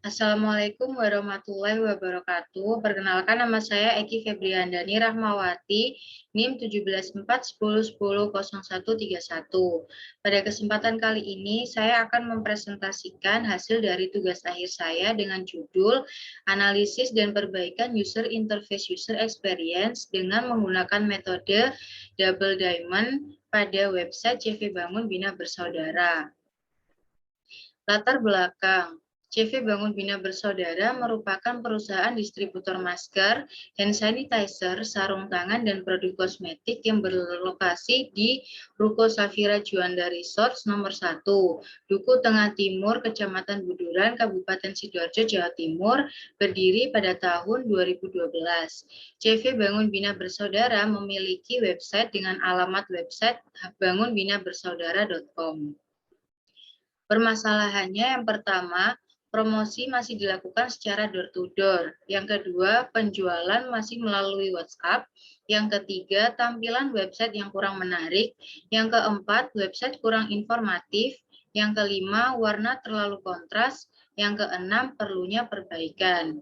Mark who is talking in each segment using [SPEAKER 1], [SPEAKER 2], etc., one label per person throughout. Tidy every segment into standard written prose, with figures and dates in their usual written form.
[SPEAKER 1] Assalamualaikum warahmatullahi wabarakatuh. Perkenalkan, nama saya Eki Febriandani Rahmawati, NIM 17410131. Pada kesempatan kali ini, saya akan mempresentasikan hasil dari tugas akhir saya dengan judul Analisis dan Perbaikan User Interface User Experience dengan menggunakan metode Double Diamond pada website CV Bangun Bina Bersaudara. Latar belakang, CV Bangun Bina Bersaudara merupakan perusahaan distributor masker, hand sanitizer, sarung tangan, dan produk kosmetik yang berlokasi di Ruko Safira Juanda Resorts nomor 1, Duku Tengah Timur, Kecamatan Buduran, Kabupaten Sidoarjo, Jawa Timur, berdiri pada tahun 2012. CV Bangun Bina Bersaudara memiliki website dengan alamat website bangunbinabersaudara.com. Permasalahannya yang pertama, promosi masih dilakukan secara door-to-door. Yang kedua, penjualan masih melalui WhatsApp. Yang ketiga, tampilan website yang kurang menarik. Yang keempat, website kurang informatif. Yang kelima, warna terlalu kontras. Yang keenam, perlunya perbaikan.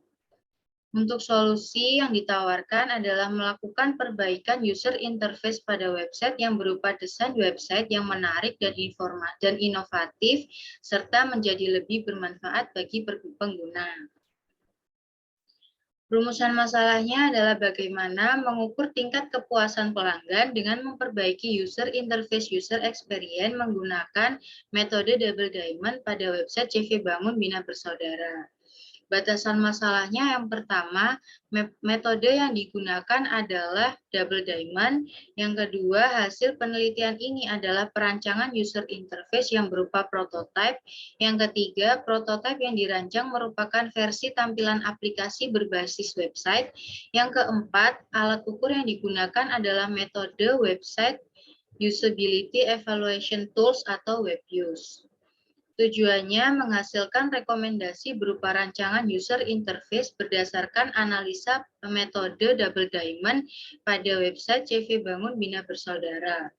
[SPEAKER 1] Untuk solusi yang ditawarkan adalah melakukan perbaikan user interface pada website yang berupa desain website yang menarik dan inovatif, serta menjadi lebih bermanfaat bagi pengguna. Rumusan masalahnya adalah bagaimana mengukur tingkat kepuasan pelanggan dengan memperbaiki user interface user experience menggunakan metode Double Diamond pada website CV Bangun Bina Bersaudara. Batasan masalahnya yang pertama, metode yang digunakan adalah Double Diamond. Yang kedua, hasil penelitian ini adalah perancangan user interface yang berupa prototype. Yang ketiga, prototype yang dirancang merupakan versi tampilan aplikasi berbasis website. Yang keempat, alat ukur yang digunakan adalah metode website usability evaluation tools atau WebUse. Tujuannya menghasilkan rekomendasi berupa rancangan user interface berdasarkan analisa metode Double Diamond pada website CV Bangun Bina Bersaudara.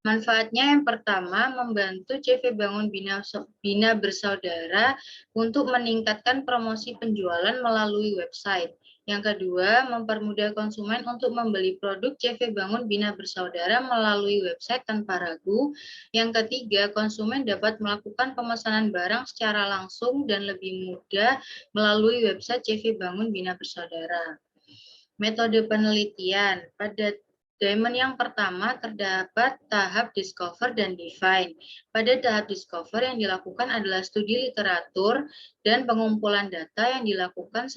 [SPEAKER 1] Manfaatnya yang pertama, membantu CV Bangun Bina Bersaudara untuk meningkatkan promosi penjualan melalui website. Yang kedua, mempermudah konsumen untuk membeli produk CV Bangun Bina Bersaudara melalui website tanpa ragu. Yang ketiga, konsumen dapat melakukan pemesanan barang secara langsung dan lebih mudah melalui website CV Bangun Bina Bersaudara. Metode penelitian. Pada Diamond yang pertama terdapat tahap discover dan define. Pada tahap discover yang dilakukan adalah studi literatur dan pengumpulan data yang dilakukan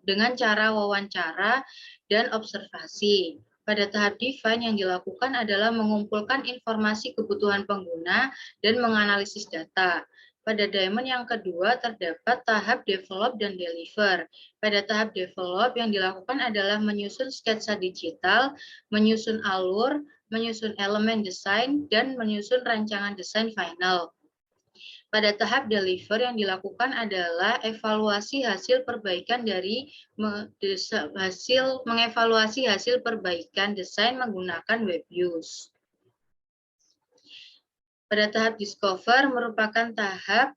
[SPEAKER 1] dengan cara wawancara dan observasi. Pada tahap define yang dilakukan adalah mengumpulkan informasi kebutuhan pengguna dan menganalisis data. Pada Diamond yang kedua terdapat tahap develop dan deliver. Pada tahap develop yang dilakukan adalah menyusun sketsa digital, menyusun alur, menyusun elemen desain, dan menyusun rancangan desain final. Pada tahap deliver yang dilakukan adalah evaluasi hasil perbaikan mengevaluasi hasil perbaikan desain menggunakan WebUse. Pada tahap discover merupakan tahap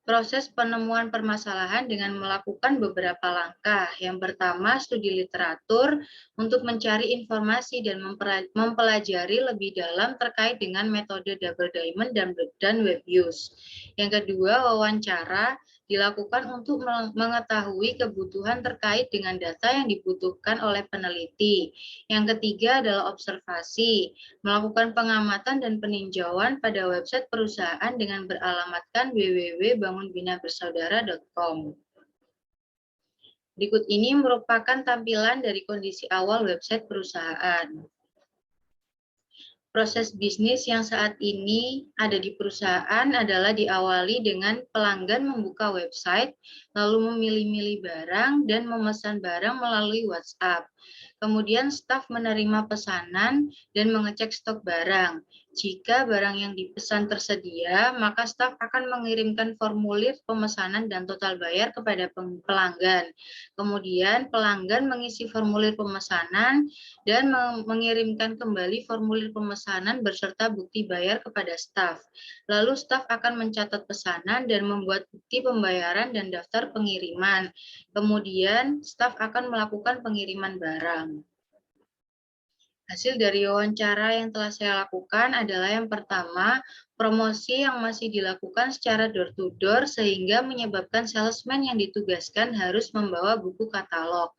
[SPEAKER 1] proses penemuan permasalahan dengan melakukan beberapa langkah. Yang pertama, studi literatur untuk mencari informasi dan mempelajari lebih dalam terkait dengan metode Double Diamond dan WebUse. Yang kedua, wawancara dilakukan untuk mengetahui kebutuhan terkait dengan data yang dibutuhkan oleh peneliti. Yang ketiga adalah observasi, melakukan pengamatan dan peninjauan pada website perusahaan dengan beralamatkan www.bangunbinabersaudara.com. Berikut ini merupakan tampilan dari kondisi awal website perusahaan. Proses bisnis yang saat ini ada di perusahaan adalah diawali dengan pelanggan membuka website, lalu memilih-milih barang dan memesan barang melalui WhatsApp. Kemudian staf menerima pesanan dan mengecek stok barang. Jika barang yang dipesan tersedia, maka staf akan mengirimkan formulir pemesanan dan total bayar kepada pelanggan. Kemudian pelanggan mengisi formulir pemesanan dan mengirimkan kembali formulir pemesanan beserta bukti bayar kepada staf. Lalu staf akan mencatat pesanan dan membuat bukti pembayaran dan daftar pengiriman. Kemudian staf akan melakukan pengiriman barang. Hasil dari wawancara yang telah saya lakukan adalah yang pertama, promosi yang masih dilakukan secara door-to-door sehingga menyebabkan salesman yang ditugaskan harus membawa buku katalog.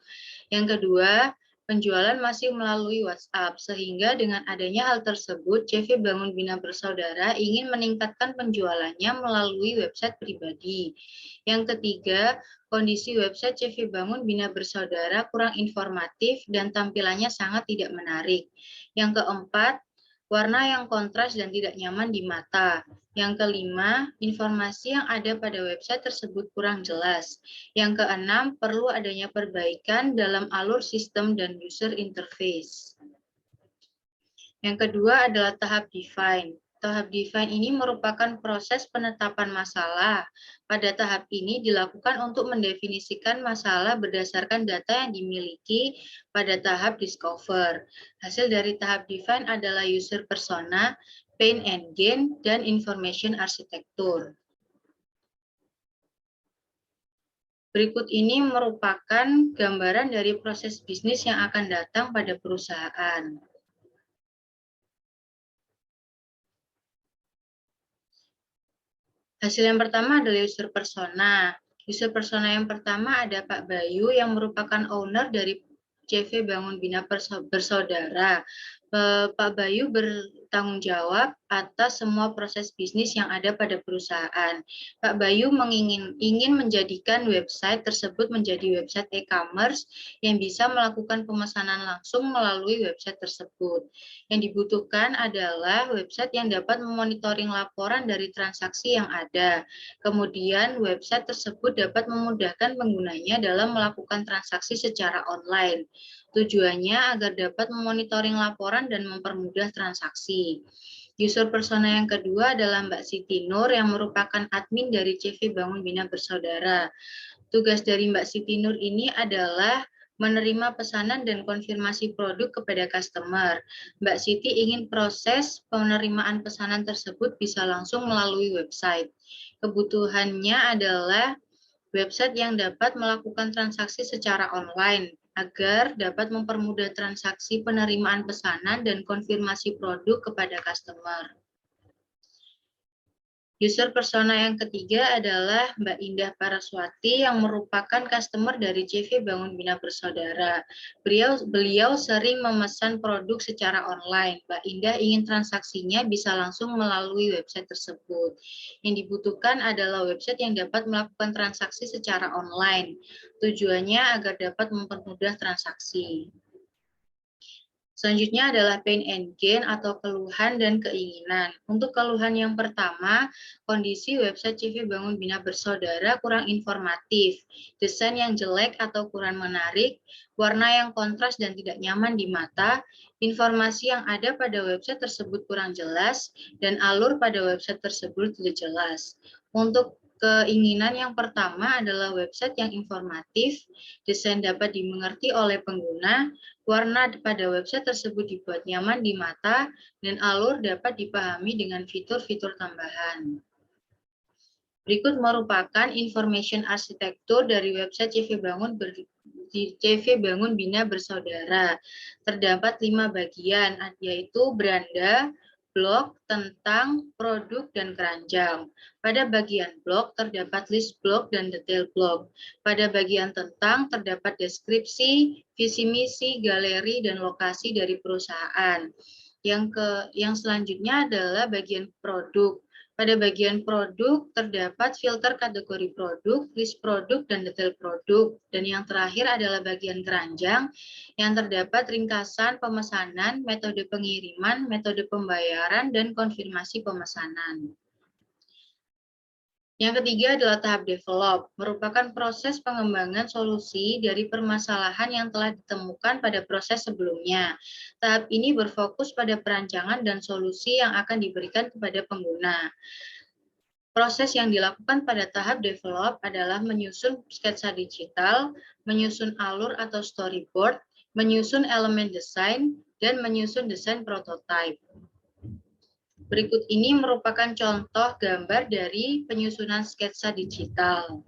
[SPEAKER 1] Yang kedua, penjualan masih melalui WhatsApp, sehingga dengan adanya hal tersebut, CV Bangun Bina Bersaudara ingin meningkatkan penjualannya melalui website pribadi. Yang ketiga, kondisi website CV Bangun Bina Bersaudara kurang informatif dan tampilannya sangat tidak menarik. Yang keempat, warna yang kontras dan tidak nyaman di mata. Yang kelima, informasi yang ada pada website tersebut kurang jelas. Yang keenam, perlu adanya perbaikan dalam alur sistem dan user interface. Yang kedua adalah tahap define. Tahap define ini merupakan proses penetapan masalah. Pada tahap ini dilakukan untuk mendefinisikan masalah berdasarkan data yang dimiliki pada tahap discover. Hasil dari tahap define adalah user persona, pain and gain, dan information architecture. Berikut ini merupakan gambaran dari proses bisnis yang akan datang pada perusahaan. Hasil yang pertama adalah user persona. User persona yang pertama ada Pak Bayu yang merupakan owner dari CV Bangun Bina Bersaudara. Pak Bayu bertanggung jawab atas semua proses bisnis yang ada pada perusahaan. Pak Bayu ingin menjadikan website tersebut menjadi website e-commerce yang bisa melakukan pemesanan langsung melalui website tersebut. Yang dibutuhkan adalah website yang dapat memonitoring laporan dari transaksi yang ada. Kemudian website tersebut dapat memudahkan penggunanya dalam melakukan transaksi secara online. Tujuannya agar dapat memonitoring laporan dan mempermudah transaksi. User persona yang kedua adalah Mbak Siti Nur yang merupakan admin dari CV Bangun Bina Bersaudara. Tugas dari Mbak Siti Nur ini adalah menerima pesanan dan konfirmasi produk kepada customer. Mbak Siti ingin proses penerimaan pesanan tersebut bisa langsung melalui website. Kebutuhannya adalah website yang dapat melakukan transaksi secara online agar dapat mempermudah transaksi penerimaan pesanan dan konfirmasi produk kepada customer. User persona yang ketiga adalah Mbak Indah Paraswati yang merupakan customer dari CV Bangun Bina Bersaudara. Beliau sering memesan produk secara online. Mbak Indah ingin transaksinya bisa langsung melalui website tersebut. Yang dibutuhkan adalah website yang dapat melakukan transaksi secara online. Tujuannya agar dapat mempermudah transaksi. Selanjutnya adalah pain and gain atau keluhan dan keinginan. Untuk keluhan yang pertama, kondisi website CV Bangun Bina Bersaudara kurang informatif, desain yang jelek atau kurang menarik, warna yang kontras dan tidak nyaman di mata, informasi yang ada pada website tersebut kurang jelas, dan alur pada website tersebut tidak jelas. Untuk keinginan yang pertama adalah website yang informatif, desain dapat dimengerti oleh pengguna, warna pada website tersebut dibuat nyaman di mata, dan alur dapat dipahami dengan fitur-fitur tambahan. Berikut merupakan information arsitektur dari website CV Bangun Bina Bersaudara. Terdapat 5 bagian, yaitu beranda, blog, tentang, produk, dan keranjang. Pada bagian blog terdapat list blog dan detail blog. Pada bagian tentang terdapat deskripsi, visi misi, galeri, dan lokasi dari perusahaan. Yang selanjutnya adalah bagian produk. Pada bagian produk terdapat filter kategori produk, list produk, dan detail produk. Dan yang terakhir adalah bagian keranjang yang terdapat ringkasan pemesanan, metode pengiriman, metode pembayaran, dan konfirmasi pemesanan. Yang ketiga adalah tahap develop, merupakan proses pengembangan solusi dari permasalahan yang telah ditemukan pada proses sebelumnya. Tahap ini berfokus pada perancangan dan solusi yang akan diberikan kepada pengguna. Proses yang dilakukan pada tahap develop adalah menyusun sketsa digital, menyusun alur atau storyboard, menyusun elemen desain, dan menyusun desain prototipe. Berikut ini merupakan contoh gambar dari penyusunan sketsa digital.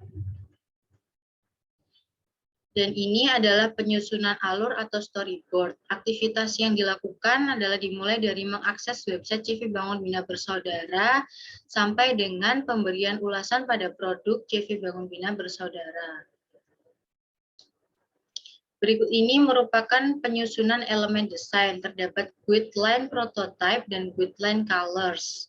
[SPEAKER 1] Dan ini adalah penyusunan alur atau storyboard. Aktivitas yang dilakukan adalah dimulai dari mengakses website CV Bangun Bina Bersaudara sampai dengan pemberian ulasan pada produk CV Bangun Bina Bersaudara. Berikut ini merupakan penyusunan elemen desain. Terdapat guideline prototype dan guideline colors.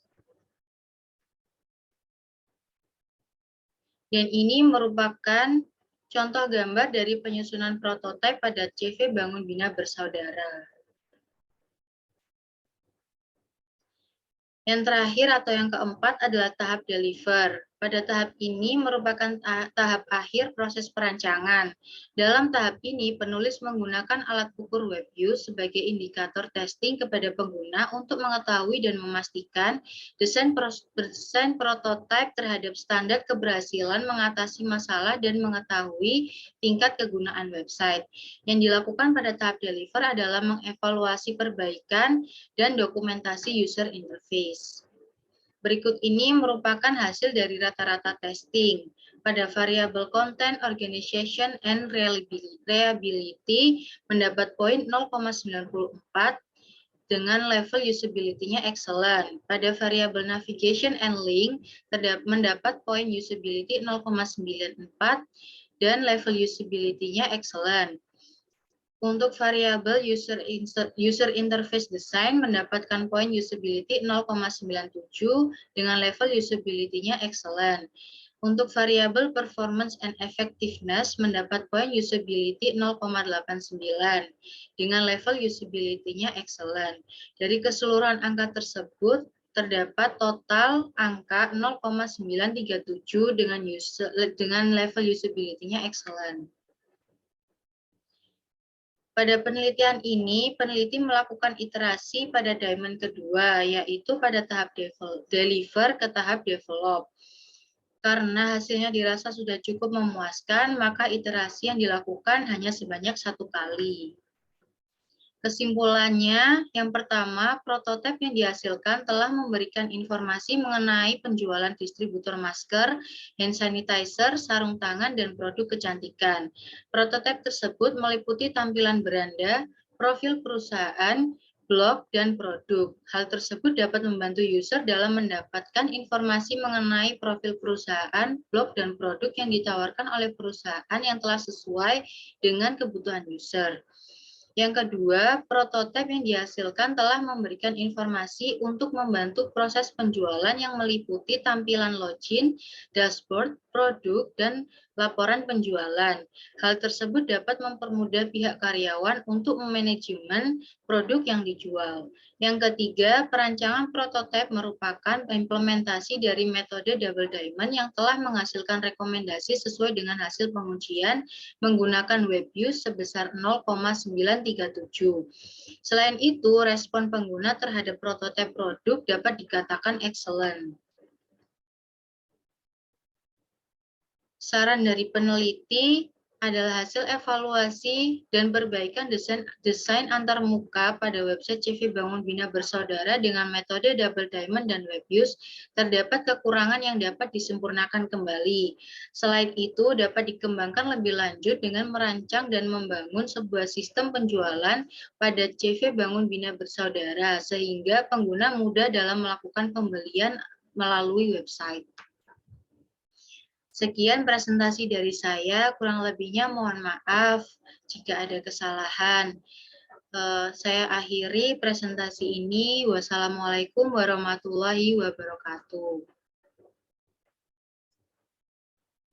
[SPEAKER 1] Dan ini merupakan contoh gambar dari penyusunan prototipe pada CV Bangun Bina Bersaudara. Yang terakhir atau yang keempat adalah tahap deliver. Pada tahap ini merupakan tahap akhir proses perancangan. Dalam tahap ini, penulis menggunakan alat ukur WebView sebagai indikator testing kepada pengguna untuk mengetahui dan memastikan desain prototipe terhadap standar keberhasilan mengatasi masalah dan mengetahui tingkat kegunaan website. Yang dilakukan pada tahap deliver adalah mengevaluasi perbaikan dan dokumentasi user interface. Berikut ini merupakan hasil dari rata-rata testing. Pada variabel content, organization, and reliability mendapat poin 0,94 dengan level usability-nya excellent. Pada variabel navigation and link mendapat poin usability 0,94 dan level usability-nya excellent. Untuk variabel user interface design mendapatkan poin usability 0,97 dengan level usability-nya excellent. Untuk variabel performance and effectiveness mendapat poin usability 0,89 dengan level usability-nya excellent. Dari keseluruhan angka tersebut terdapat total angka 0,937 dengan level usability-nya excellent. Pada penelitian ini, peneliti melakukan iterasi pada diamond kedua, yaitu pada tahap deliver ke tahap develop. Karena hasilnya dirasa sudah cukup memuaskan, maka iterasi yang dilakukan hanya sebanyak 1 kali. Kesimpulannya, yang pertama, prototipe yang dihasilkan telah memberikan informasi mengenai penjualan distributor masker, hand sanitizer, sarung tangan, dan produk kecantikan. Prototipe tersebut meliputi tampilan beranda, profil perusahaan, blog, dan produk. Hal tersebut dapat membantu user dalam mendapatkan informasi mengenai profil perusahaan, blog, dan produk yang ditawarkan oleh perusahaan yang telah sesuai dengan kebutuhan user. Yang kedua, prototipe yang dihasilkan telah memberikan informasi untuk membantu proses penjualan yang meliputi tampilan login, dashboard, produk, dan laporan penjualan. Hal tersebut dapat mempermudah pihak karyawan untuk memanajemen produk yang dijual. Yang ketiga, perancangan prototipe merupakan implementasi dari metode double diamond yang telah menghasilkan rekomendasi sesuai dengan hasil pengujian menggunakan WebView sebesar 0,937. Selain itu, respon pengguna terhadap prototipe produk dapat dikatakan excellent. Saran dari peneliti adalah hasil evaluasi dan perbaikan desain antarmuka pada website CV Bangun Bina Bersaudara dengan metode Double Diamond dan WebViews. Terdapat kekurangan yang dapat disempurnakan kembali. Selain itu, dapat dikembangkan lebih lanjut dengan merancang dan membangun sebuah sistem penjualan pada CV Bangun Bina Bersaudara, sehingga pengguna mudah dalam melakukan pembelian melalui website. Sekian presentasi dari saya, kurang lebihnya mohon maaf jika ada kesalahan. Saya akhiri presentasi ini. Wassalamualaikum warahmatullahi wabarakatuh.